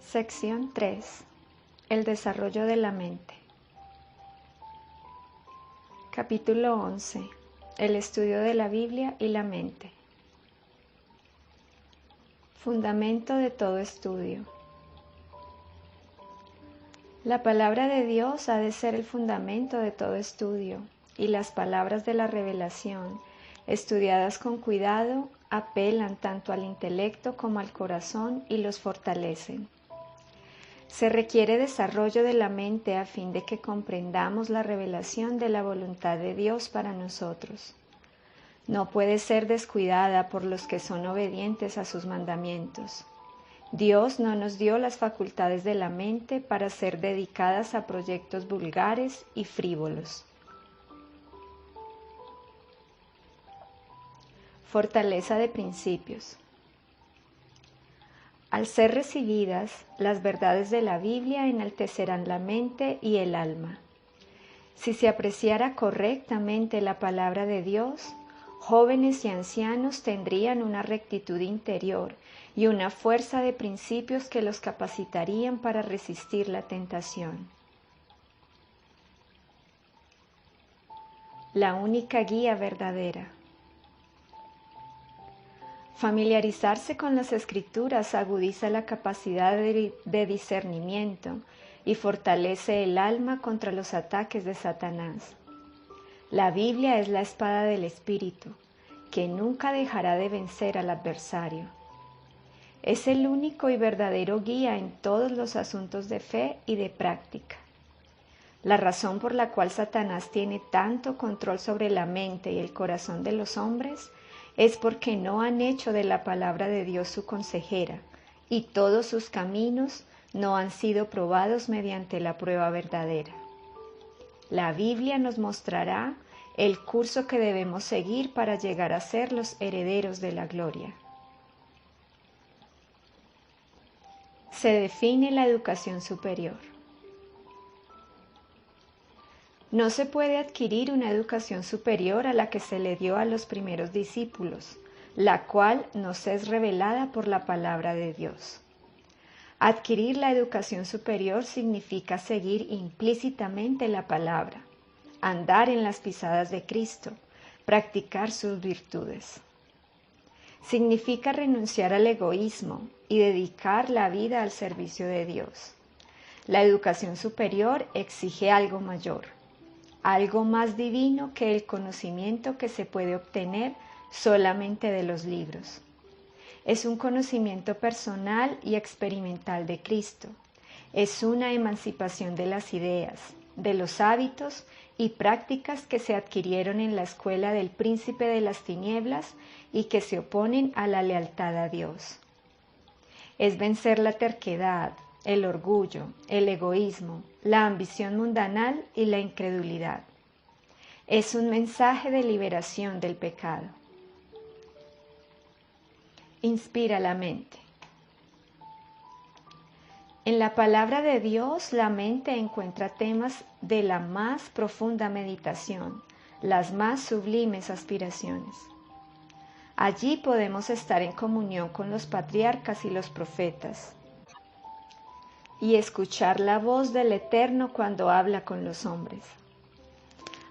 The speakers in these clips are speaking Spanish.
Sección 3. El desarrollo de la mente. Capítulo 11. El estudio de la Biblia y la mente. Fundamento de todo estudio. La palabra de Dios ha de ser el fundamento de todo estudio, y las palabras de la revelación, estudiadas con cuidado, apelan tanto al intelecto como al corazón y los fortalecen. Se requiere desarrollo de la mente a fin de que comprendamos la revelación de la voluntad de Dios para nosotros. No puede ser descuidada por los que son obedientes a sus mandamientos. Dios no nos dio las facultades de la mente para ser dedicadas a proyectos vulgares y frívolos. Fortaleza de principios. Al ser recibidas, las verdades de la Biblia enaltecerán la mente y el alma. Si se apreciara correctamente la palabra de Dios, jóvenes y ancianos tendrían una rectitud interior y una fuerza de principios que los capacitarían para resistir la tentación. La única guía verdadera. Familiarizarse con las Escrituras agudiza la capacidad de discernimiento y fortalece el alma contra los ataques de Satanás. La Biblia es la espada del Espíritu, que nunca dejará de vencer al adversario. Es el único y verdadero guía en todos los asuntos de fe y de práctica. La razón por la cual Satanás tiene tanto control sobre la mente y el corazón de los hombres es porque no han hecho de la palabra de Dios su consejera, y todos sus caminos no han sido probados mediante la prueba verdadera. La Biblia nos mostrará el curso que debemos seguir para llegar a ser los herederos de la gloria. Se define la educación superior. No se puede adquirir una educación superior a la que se le dio a los primeros discípulos, la cual nos es revelada por la palabra de Dios. Adquirir la educación superior significa seguir implícitamente la palabra, andar en las pisadas de Cristo, practicar sus virtudes. Significa renunciar al egoísmo y dedicar la vida al servicio de Dios. La educación superior exige algo mayor, algo más divino que el conocimiento que se puede obtener solamente de los libros. Es un conocimiento personal y experimental de Cristo. Es una emancipación de las ideas, de los hábitos y prácticas que se adquirieron en la escuela del príncipe de las tinieblas y que se oponen a la lealtad a Dios. Es vencer la terquedad, el orgullo, el egoísmo, la ambición mundanal y la incredulidad. Es un mensaje de liberación del pecado. Inspira la mente. En la palabra de Dios, la mente encuentra temas de la más profunda meditación, las más sublimes aspiraciones. Allí podemos estar en comunión con los patriarcas y los profetas y escuchar la voz del Eterno cuando habla con los hombres.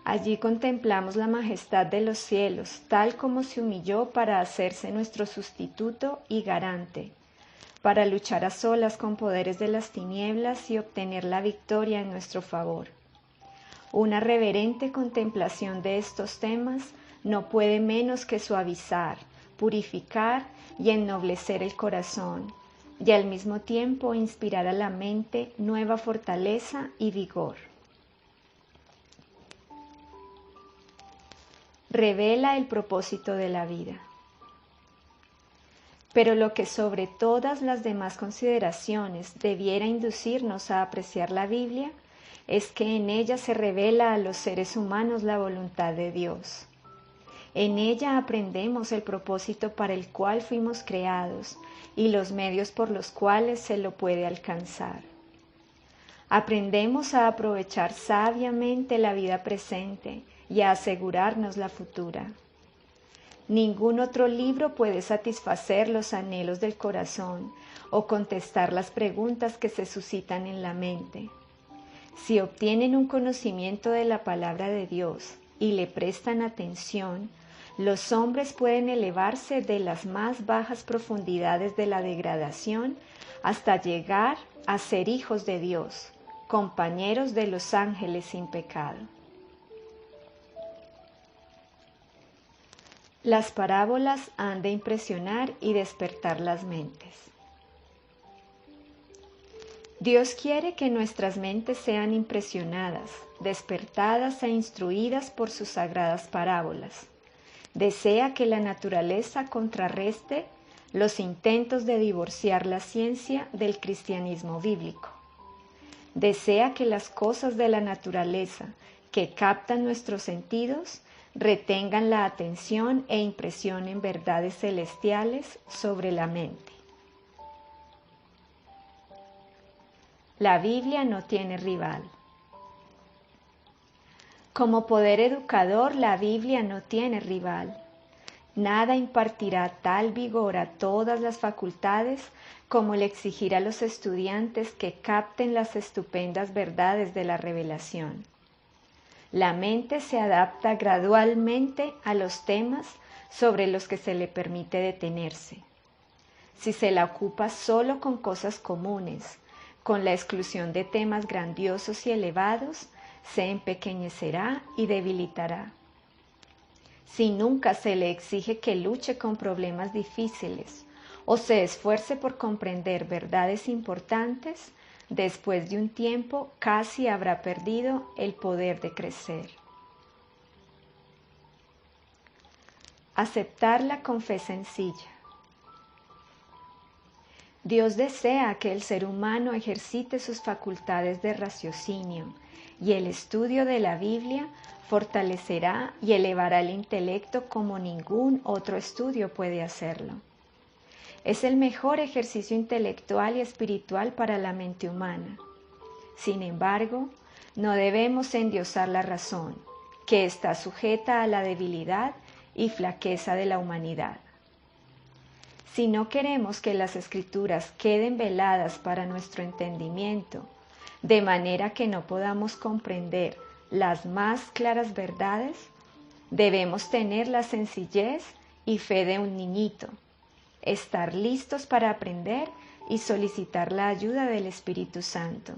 Allí contemplamos la majestad de los cielos, tal como se humilló para hacerse nuestro sustituto y garante, para luchar a solas con poderes de las tinieblas y obtener la victoria en nuestro favor. Una reverente contemplación de estos temas no puede menos que suavizar, purificar y ennoblecer el corazón, y al mismo tiempo inspirar a la mente nueva fortaleza y vigor. Revela el propósito de la vida. Pero lo que sobre todas las demás consideraciones debiera inducirnos a apreciar la Biblia es que en ella se revela a los seres humanos la voluntad de Dios. En ella aprendemos el propósito para el cual fuimos creados y los medios por los cuales se lo puede alcanzar. Aprendemos a aprovechar sabiamente la vida presente y a asegurarnos la futura. Ningún otro libro puede satisfacer los anhelos del corazón o contestar las preguntas que se suscitan en la mente. Si obtienen un conocimiento de la palabra de Dios y le prestan atención, los hombres pueden elevarse de las más bajas profundidades de la degradación hasta llegar a ser hijos de Dios, compañeros de los ángeles sin pecado. Las parábolas han de impresionar y despertar las mentes. Dios quiere que nuestras mentes sean impresionadas, despertadas e instruidas por sus sagradas parábolas. Desea que la naturaleza contrarreste los intentos de divorciar la ciencia del cristianismo bíblico. Desea que las cosas de la naturaleza que captan nuestros sentidos retengan la atención e impresionen verdades celestiales sobre la mente. La Biblia no tiene rival. Como poder educador, la Biblia no tiene rival. Nada impartirá tal vigor a todas las facultades como el exigir a los estudiantes que capten las estupendas verdades de la revelación. La mente se adapta gradualmente a los temas sobre los que se le permite detenerse. Si se la ocupa solo con cosas comunes, con la exclusión de temas grandiosos y elevados, se empequeñecerá y debilitará. Si nunca se le exige que luche con problemas difíciles o se esfuerce por comprender verdades importantes, después de un tiempo casi habrá perdido el poder de crecer. Aceptarla con fe sencilla. Dios desea que el ser humano ejercite sus facultades de raciocinio y el estudio de la Biblia fortalecerá y elevará el intelecto como ningún otro estudio puede hacerlo. Es el mejor ejercicio intelectual y espiritual para la mente humana. Sin embargo, no debemos endiosar la razón, que está sujeta a la debilidad y flaqueza de la humanidad. Si no queremos que las Escrituras queden veladas para nuestro entendimiento, de manera que no podamos comprender las más claras verdades, debemos tener la sencillez y fe de un niñito, estar listos para aprender y solicitar la ayuda del Espíritu Santo.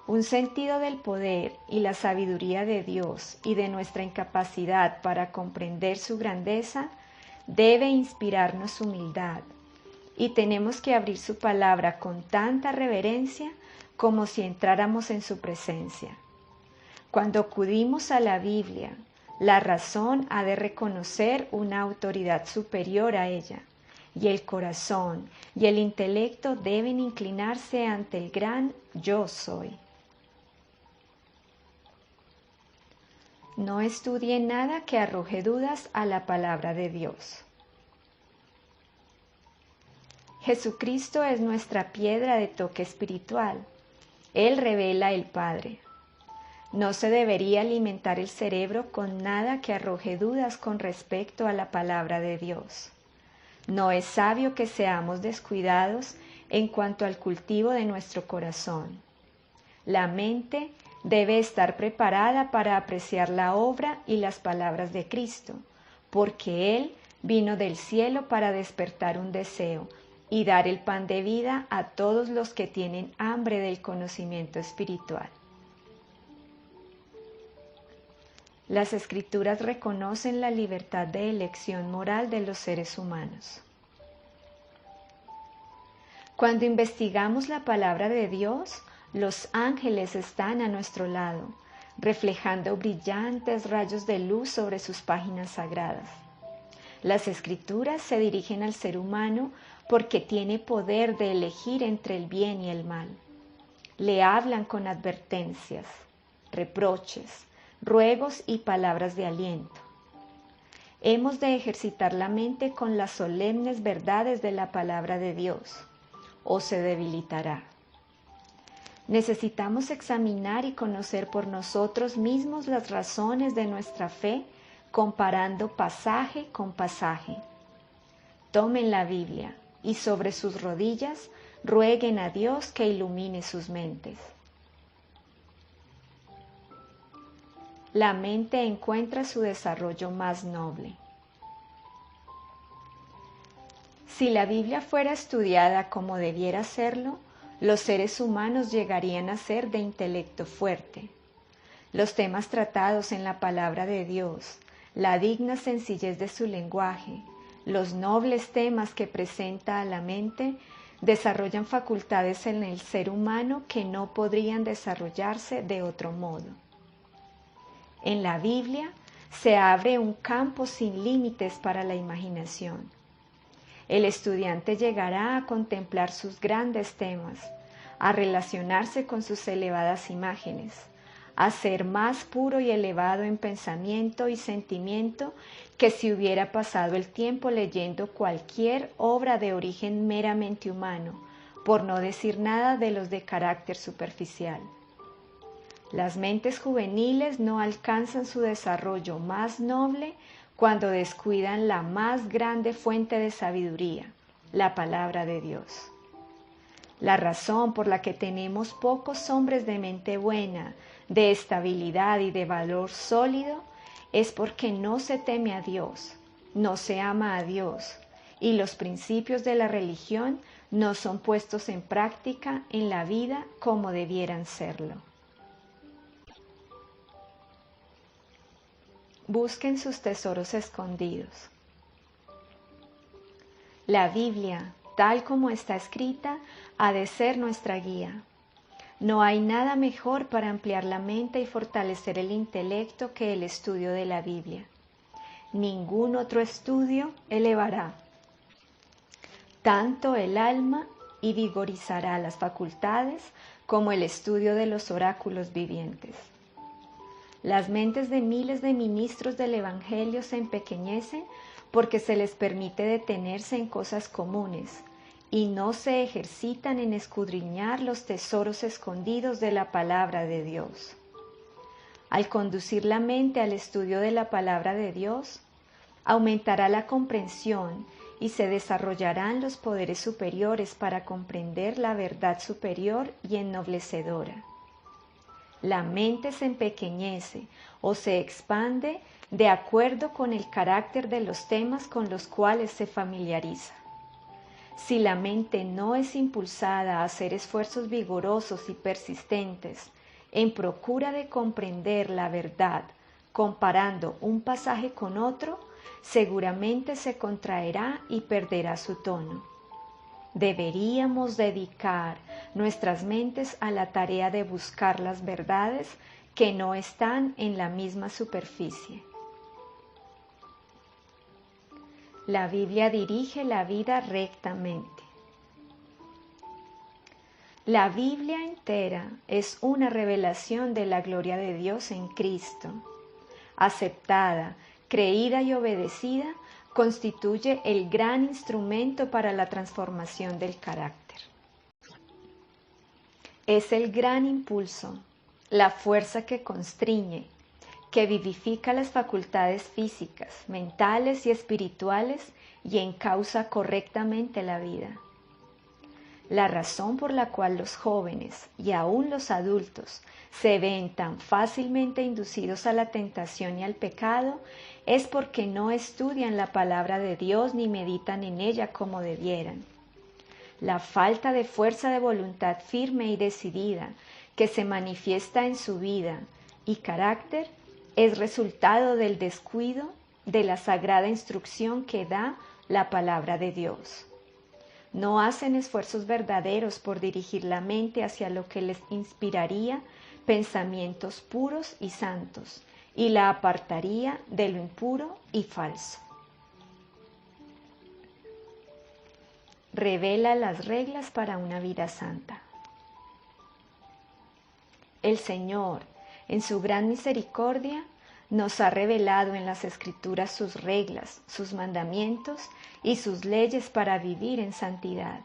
Un sentido del poder y la sabiduría de Dios y de nuestra incapacidad para comprender su grandeza debe inspirarnos humildad, y tenemos que abrir su palabra con tanta reverencia como si entráramos en su presencia. Cuando acudimos a la Biblia, la razón ha de reconocer una autoridad superior a ella, y el corazón y el intelecto deben inclinarse ante el gran Yo Soy. No estudie nada que arroje dudas a la palabra de Dios. Jesucristo es nuestra piedra de toque espiritual. Él revela el Padre. No se debería alimentar el cerebro con nada que arroje dudas con respecto a la palabra de Dios. No es sabio que seamos descuidados en cuanto al cultivo de nuestro corazón. La mente debe estar preparada para apreciar la obra y las palabras de Cristo, porque Él vino del cielo para despertar un deseo y dar el pan de vida a todos los que tienen hambre del conocimiento espiritual. Las Escrituras reconocen la libertad de elección moral de los seres humanos. Cuando investigamos la palabra de Dios, los ángeles están a nuestro lado, reflejando brillantes rayos de luz sobre sus páginas sagradas. Las Escrituras se dirigen al ser humano porque tiene poder de elegir entre el bien y el mal. Le hablan con advertencias, reproches, ruegos y palabras de aliento. Hemos de ejercitar la mente con las solemnes verdades de la palabra de Dios, o se debilitará. Necesitamos examinar y conocer por nosotros mismos las razones de nuestra fe comparando pasaje con pasaje. Tomen la Biblia y sobre sus rodillas rueguen a Dios que ilumine sus mentes. La mente encuentra su desarrollo más noble. Si la Biblia fuera estudiada como debiera serlo, los seres humanos llegarían a ser de intelecto fuerte. Los temas tratados en la palabra de Dios, la digna sencillez de su lenguaje, los nobles temas que presenta a la mente, desarrollan facultades en el ser humano que no podrían desarrollarse de otro modo. En la Biblia se abre un campo sin límites para la imaginación. El estudiante llegará a contemplar sus grandes temas, a relacionarse con sus elevadas imágenes, a ser más puro y elevado en pensamiento y sentimiento que si hubiera pasado el tiempo leyendo cualquier obra de origen meramente humano, por no decir nada de los de carácter superficial. Las mentes juveniles no alcanzan su desarrollo más noble cuando descuidan la más grande fuente de sabiduría, la palabra de Dios. La razón por la que tenemos pocos hombres de mente buena, de estabilidad y de valor sólido, es porque no se teme a Dios, no se ama a Dios, y los principios de la religión no son puestos en práctica en la vida como debieran serlo. Busquen sus tesoros escondidos. La Biblia, tal como está escrita, ha de ser nuestra guía. No hay nada mejor para ampliar la mente y fortalecer el intelecto que el estudio de la Biblia. Ningún otro estudio elevará tanto el alma y vigorizará las facultades como el estudio de los oráculos vivientes. Las mentes de miles de ministros del Evangelio se empequeñecen porque se les permite detenerse en cosas comunes y no se ejercitan en escudriñar los tesoros escondidos de la palabra de Dios. Al conducir la mente al estudio de la palabra de Dios, aumentará la comprensión y se desarrollarán los poderes superiores para comprender la verdad superior y ennoblecedora. La mente se empequeñece o se expande de acuerdo con el carácter de los temas con los cuales se familiariza. Si la mente no es impulsada a hacer esfuerzos vigorosos y persistentes en procura de comprender la verdad, comparando un pasaje con otro, seguramente se contraerá y perderá su tono. Deberíamos dedicar nuestras mentes a la tarea de buscar las verdades que no están en la misma superficie. La Biblia dirige la vida rectamente. La Biblia entera es una revelación de la gloria de Dios en Cristo. Aceptada, creída y obedecida, constituye el gran instrumento para la transformación del carácter. Es el gran impulso, la fuerza que constriñe, que vivifica las facultades físicas, mentales y espirituales y encausa correctamente la vida. La razón por la cual los jóvenes y aún los adultos se ven tan fácilmente inducidos a la tentación y al pecado es porque no estudian la palabra de Dios ni meditan en ella como debieran. La falta de fuerza de voluntad firme y decidida que se manifiesta en su vida y carácter es resultado del descuido de la sagrada instrucción que da la palabra de Dios. No hacen esfuerzos verdaderos por dirigir la mente hacia lo que les inspiraría pensamientos puros y santos y la apartaría de lo impuro y falso. Revela las reglas para una vida santa. El Señor, en su gran misericordia, nos ha revelado en las Escrituras sus reglas, sus mandamientos y sus leyes para vivir en santidad.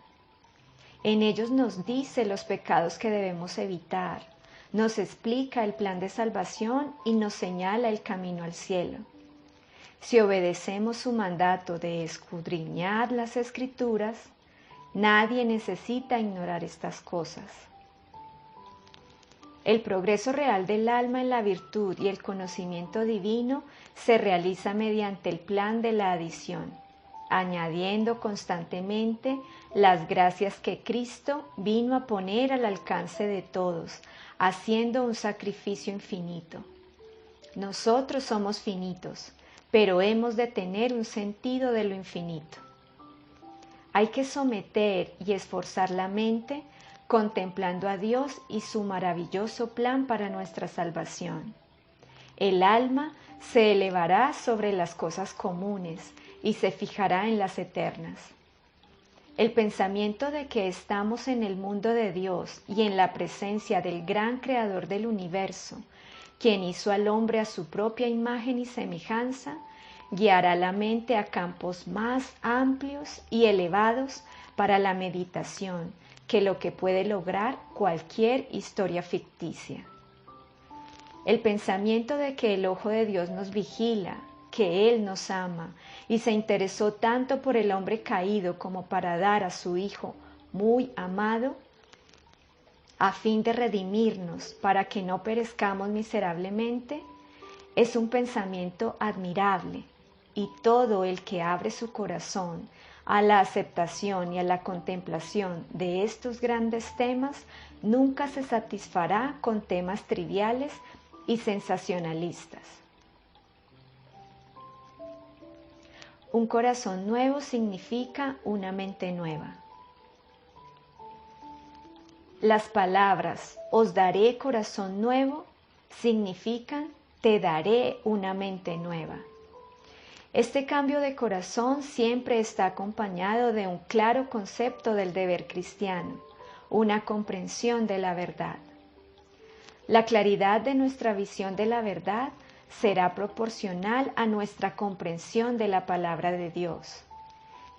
En ellos nos dice los pecados que debemos evitar, nos explica el plan de salvación y nos señala el camino al cielo. Si obedecemos su mandato de escudriñar las Escrituras, nadie necesita ignorar estas cosas. El progreso real del alma en la virtud y el conocimiento divino se realiza mediante el plan de la adición, añadiendo constantemente las gracias que Cristo vino a poner al alcance de todos, haciendo un sacrificio infinito. Nosotros somos finitos, pero hemos de tener un sentido de lo infinito. Hay que someter y esforzar la mente contemplando a Dios y su maravilloso plan para nuestra salvación. El alma se elevará sobre las cosas comunes y se fijará en las eternas. El pensamiento de que estamos en el mundo de Dios y en la presencia del gran Creador del universo, quien hizo al hombre a su propia imagen y semejanza, guiará la mente a campos más amplios y elevados para la meditación que lo que puede lograr cualquier historia ficticia. El pensamiento de que el ojo de Dios nos vigila, que Él nos ama y se interesó tanto por el hombre caído como para dar a su Hijo muy amado, a fin de redimirnos para que no perezcamos miserablemente, es un pensamiento admirable, y todo el que abre su corazón a la aceptación y a la contemplación de estos grandes temas nunca se satisfará con temas triviales y sensacionalistas. Un corazón nuevo significa una mente nueva. Las palabras "os daré corazón nuevo" significan "te daré una mente nueva". Este cambio de corazón siempre está acompañado de un claro concepto del deber cristiano, una comprensión de la verdad. La claridad de nuestra visión de la verdad será proporcional a nuestra comprensión de la palabra de Dios.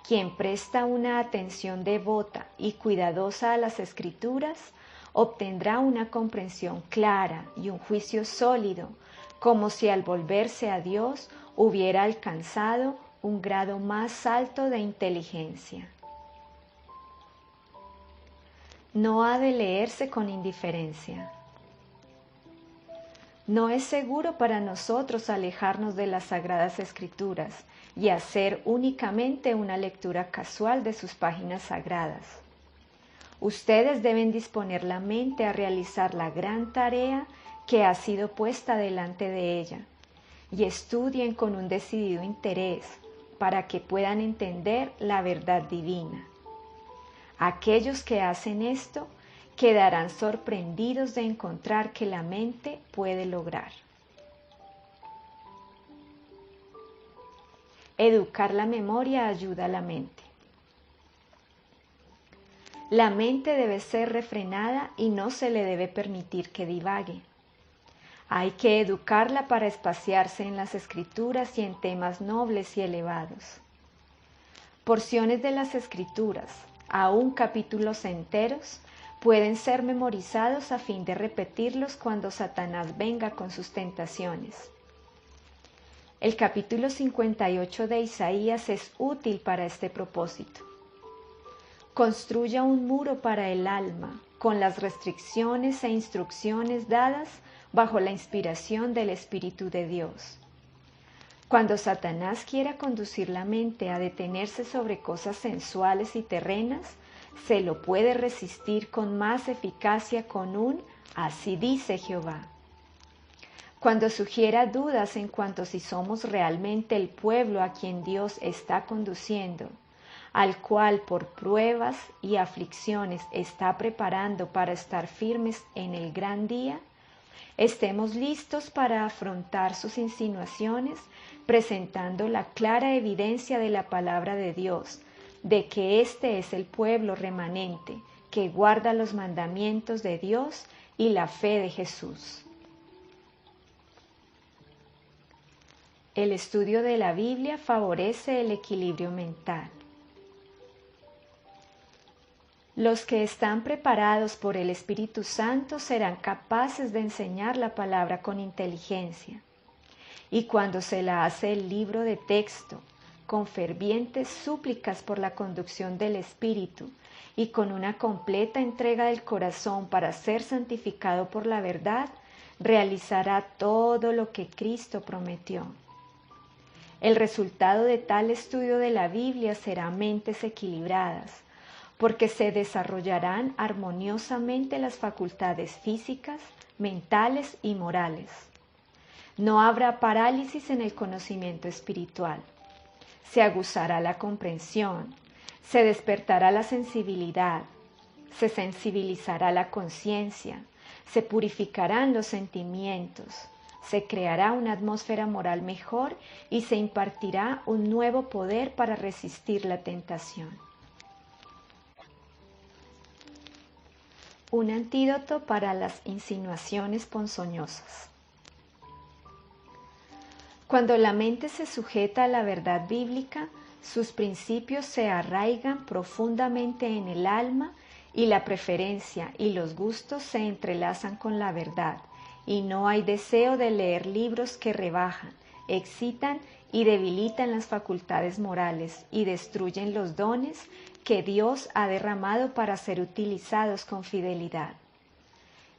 Quien presta una atención devota y cuidadosa a las Escrituras obtendrá una comprensión clara y un juicio sólido, como si al volverse a Dios hubiera alcanzado un grado más alto de inteligencia. No ha de leerse con indiferencia. No es seguro para nosotros alejarnos de las Sagradas Escrituras y hacer únicamente una lectura casual de sus páginas sagradas. Ustedes deben disponer la mente a realizar la gran tarea que ha sido puesta delante de ella, y estudien con un decidido interés para que puedan entender la verdad divina. Aquellos que hacen esto quedarán sorprendidos de encontrar que la mente puede lograr. Educar la memoria ayuda a la mente. La mente debe ser refrenada y no se le debe permitir que divague. Hay que educarla para espaciarse en las Escrituras y en temas nobles y elevados. Porciones de las Escrituras, aún capítulos enteros, pueden ser memorizados a fin de repetirlos cuando Satanás venga con sus tentaciones. El capítulo 58 de Isaías es útil para este propósito. Construya un muro para el alma, con las restricciones e instrucciones dadas bajo la inspiración del Espíritu de Dios. Cuando Satanás quiera conducir la mente a detenerse sobre cosas sensuales y terrenas, se lo puede resistir con más eficacia con un "así dice Jehová". Cuando sugiera dudas en cuanto si somos realmente el pueblo a quien Dios está conduciendo, al cual por pruebas y aflicciones está preparando para estar firmes en el gran día, estemos listos para afrontar sus insinuaciones presentando la clara evidencia de la palabra de Dios, de que este es el pueblo remanente que guarda los mandamientos de Dios y la fe de Jesús. El estudio de la Biblia favorece el equilibrio mental. Los que están preparados por el Espíritu Santo serán capaces de enseñar la palabra con inteligencia. y cuando se la hace el libro de texto, con fervientes súplicas por la conducción del Espíritu y con una completa entrega del corazón para ser santificado por la verdad, realizará todo lo que Cristo prometió. El resultado de tal estudio de la Biblia será mentes equilibradas, porque se desarrollarán armoniosamente las facultades físicas, mentales y morales. No habrá parálisis en el conocimiento espiritual. Se aguzará la comprensión, se despertará la sensibilidad, se sensibilizará la conciencia, se purificarán los sentimientos, se creará una atmósfera moral mejor y se impartirá un nuevo poder para resistir la tentación. Un antídoto para las insinuaciones ponzoñosas. Cuando la mente se sujeta a la verdad bíblica, sus principios se arraigan profundamente en el alma y la preferencia y los gustos se entrelazan con la verdad, y no hay deseo de leer libros que rebajan, excitan y debilitan las facultades morales y destruyen los dones que Dios ha derramado para ser utilizados con fidelidad.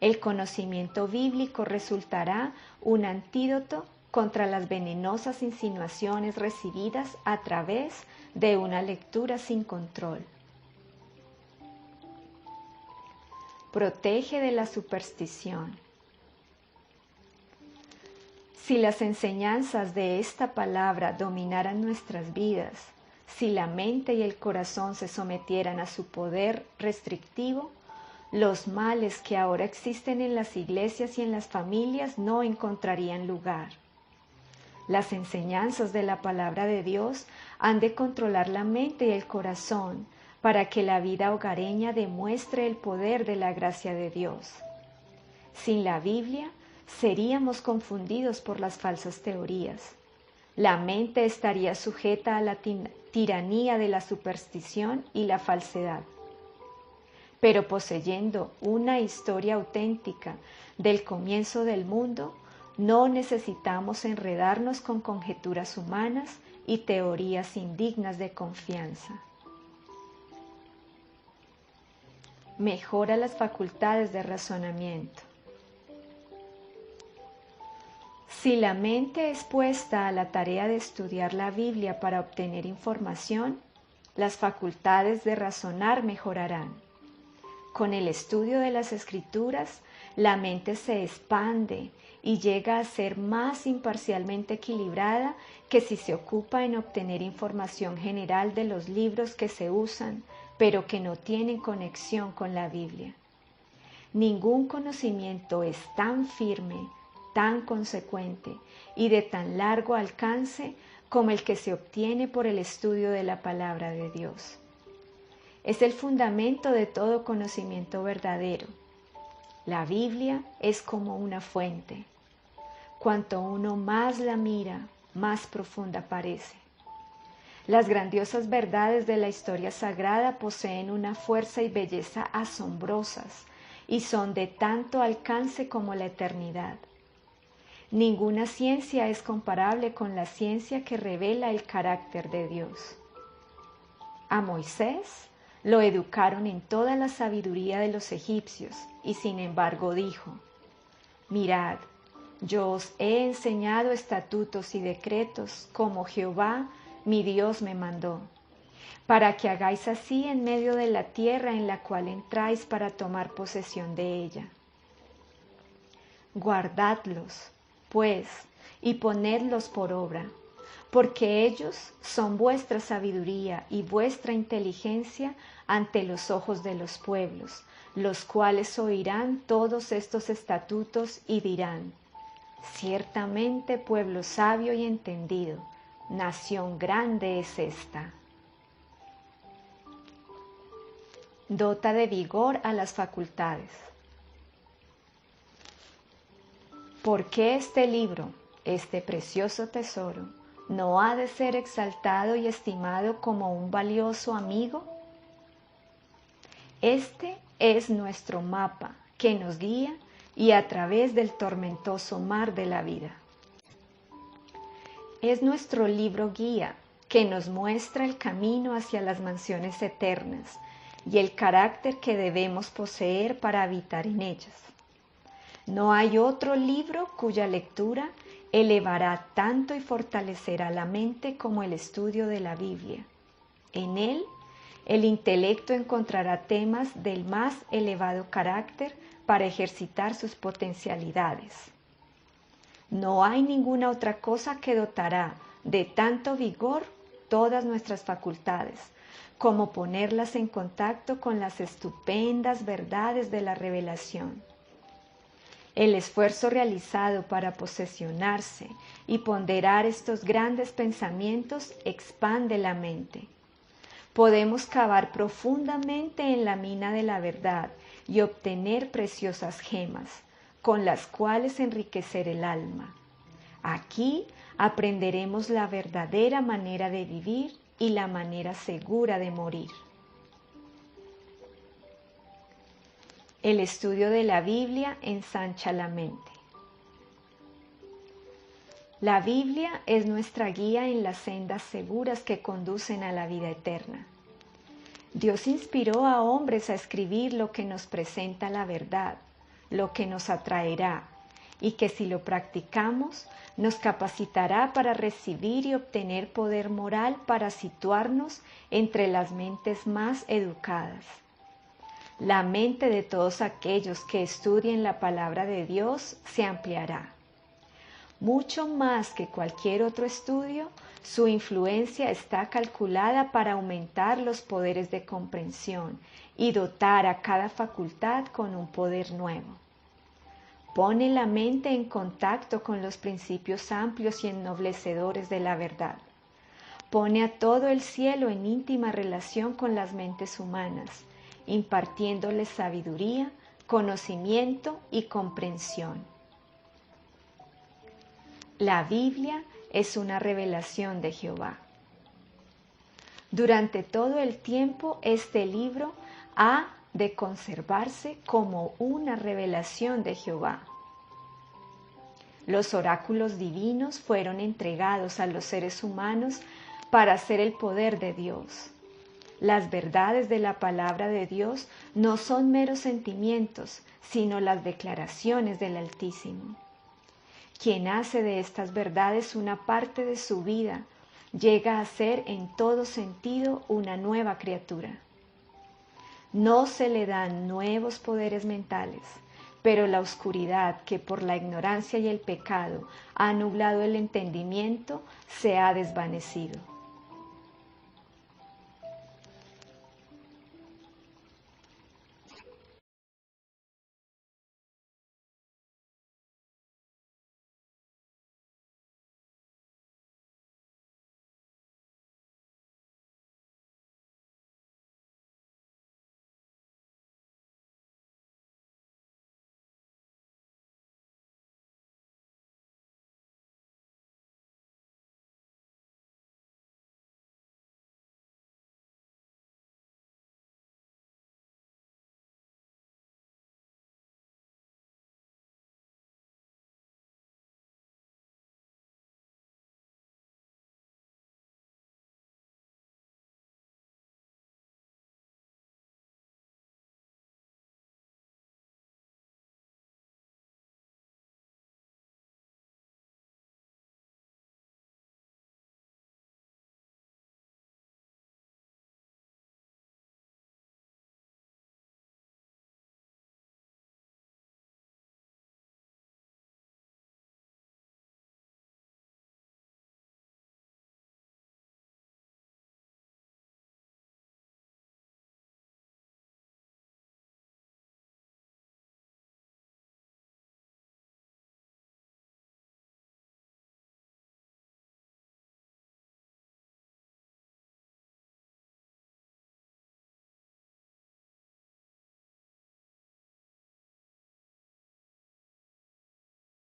El conocimiento bíblico resultará un antídoto contra las venenosas insinuaciones recibidas a través de una lectura sin control. Protege de la superstición. Si las enseñanzas de esta palabra dominaran nuestras vidas, si la mente y el corazón se sometieran a su poder restrictivo, los males que ahora existen en las iglesias y en las familias no encontrarían lugar. Las enseñanzas de la palabra de Dios han de controlar la mente y el corazón para que la vida hogareña demuestre el poder de la gracia de Dios. Sin la Biblia, seríamos confundidos por las falsas teorías. La mente estaría sujeta a la tiranía de la superstición y la falsedad. Pero poseyendo una historia auténtica del comienzo del mundo, no necesitamos enredarnos con conjeturas humanas y teorías indignas de confianza. Mejora las facultades de razonamiento. Si la mente es puesta a la tarea de estudiar la Biblia para obtener información, las facultades de razonar mejorarán. Con el estudio de las Escrituras, la mente se expande y llega a ser más imparcialmente equilibrada que si se ocupa en obtener información general de los libros que se usan, pero que no tienen conexión con la Biblia. Ningún conocimiento es tan firme, tan consecuente y de tan largo alcance como el que se obtiene por el estudio de la palabra de Dios. Es el fundamento de todo conocimiento verdadero. La Biblia es como una fuente. Cuanto uno más la mira, más profunda parece. Las grandiosas verdades de la historia sagrada poseen una fuerza y belleza asombrosas y son de tanto alcance como la eternidad. Ninguna ciencia es comparable con la ciencia que revela el carácter de Dios. A Moisés lo educaron en toda la sabiduría de los egipcios y sin embargo dijo: mirad, yo os he enseñado estatutos y decretos como Jehová mi Dios me mandó, para que hagáis así en medio de la tierra en la cual entráis para tomar posesión de ella. Guardadlos, pues, y ponedlos por obra, porque ellos son vuestra sabiduría y vuestra inteligencia ante los ojos de los pueblos, los cuales oirán todos estos estatutos y dirán: ciertamente pueblo sabio y entendido, nación grande es esta. Dota de vigor a las facultades. ¿Por qué este libro, este precioso tesoro, no ha de ser exaltado y estimado como un valioso amigo? Este es nuestro mapa que nos guía y a través del tormentoso mar de la vida. Es nuestro libro guía que nos muestra el camino hacia las mansiones eternas y el carácter que debemos poseer para habitar en ellas. No hay otro libro cuya lectura elevará tanto y fortalecerá la mente como el estudio de la Biblia. En él, el intelecto encontrará temas del más elevado carácter para ejercitar sus potencialidades. No hay ninguna otra cosa que dotará de tanto vigor todas nuestras facultades, como ponerlas en contacto con las estupendas verdades de la revelación. El esfuerzo realizado para posesionarse y ponderar estos grandes pensamientos expande la mente. Podemos cavar profundamente en la mina de la verdad y obtener preciosas gemas, con las cuales enriquecer el alma. Aquí aprenderemos la verdadera manera de vivir y la manera segura de morir. El estudio de la Biblia ensancha la mente. La Biblia es nuestra guía en las sendas seguras que conducen a la vida eterna. Dios inspiró a hombres a escribir lo que nos presenta la verdad, lo que nos atraerá, y que si lo practicamos, nos capacitará para recibir y obtener poder moral para situarnos entre las mentes más educadas. La mente de todos aquellos que estudien la palabra de Dios se ampliará. Mucho más que cualquier otro estudio, su influencia está calculada para aumentar los poderes de comprensión y dotar a cada facultad con un poder nuevo. Pone la mente en contacto con los principios amplios y ennoblecedores de la verdad. Pone a todo el cielo en íntima relación con las mentes humanas, impartiéndoles sabiduría, conocimiento y comprensión. La Biblia es una revelación de Jehová. Durante todo el tiempo, este libro ha de conservarse como una revelación de Jehová. Los oráculos divinos fueron entregados a los seres humanos para hacer el poder de Dios. Las verdades de la palabra de Dios no son meros sentimientos, sino las declaraciones del Altísimo. Quien hace de estas verdades una parte de su vida, llega a ser en todo sentido una nueva criatura. No se le dan nuevos poderes mentales, pero la oscuridad que por la ignorancia y el pecado ha nublado el entendimiento se ha desvanecido.